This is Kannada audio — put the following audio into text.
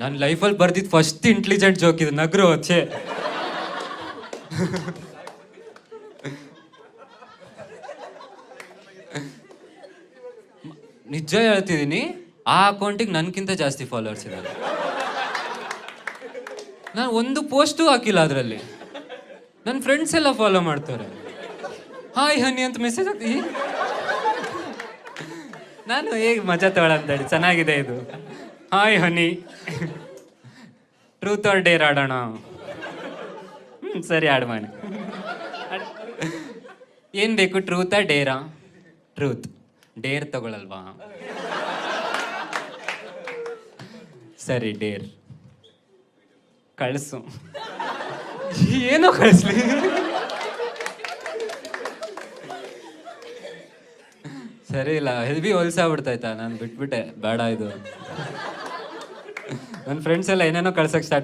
ನನ್ನ ಲೈಫಲ್ಲಿ ಬರ್ದಿದ್ದು ಫಸ್ಟ್ ಇಂಟೆಲಿಜೆಂಟ್ ಜೋಕ್ ಇದು. ನಗ್ರು ಛೇ. ನಿಜ ಹೇಳ್ತಿದ್ದೀನಿ, ಆ ಅಕೌಂಟಿಗೆ ನನ್ಗಿಂತ ಜಾಸ್ತಿ ಫಾಲೋವರ್ಸ್ ಇದ್ದಾರೆ. ನಾನು ಒಂದು ಪೋಸ್ಟು ಹಾಕಿಲ್ಲ ಅದರಲ್ಲಿ. ನನ್ನ ಫ್ರೆಂಡ್ಸ್ ಎಲ್ಲ ಫಾಲೋ ಮಾಡ್ತಾರೆ. ಹಾಯ್ ಹನಿ ಅಂತ ಮೆಸೇಜ್ ಹಾಕ್ತಿ. ನಾನು ಹೇಗೆ ಮಜಾ ತಗೊಳ್ಳಂತೇಳಿ, ಚೆನ್ನಾಗಿದೆ ಇದು. Hi honey, truth or dare ಆಡೋಣ. ಸರಿ ಆಡ್ ಮಾಡಿ. ಏನು ಬೇಕು, ಟ್ರೂತಾ ಡೇರಾ? ಟ್ರೂತ್. ಡೇರ್ ತಗೊಳಲ್ವಾ? ಸರಿ ಡೇರ್ ಕಳಿಸು. ಏನೋ ಕಳಿಸ್ಲಿ. ಸರಿ ಇಲ್ಲ, ಹೆಲ್ವಿ ಹೊಲ್ಸಾಗ್ಬಿಡ್ತಾಯ್ತಾ, ನಾನು ಬಿಟ್ಬಿಟ್ಟೆ, ಬೇಡ ಇದು. ನನ್ನ ಫ್ರೆಂಡ್ಸ್ ಎಲ್ಲ ಏನೇನೋ ಕಳ್ಸಕ್ಕೆ ಸ್ಟಾರ್ಟ್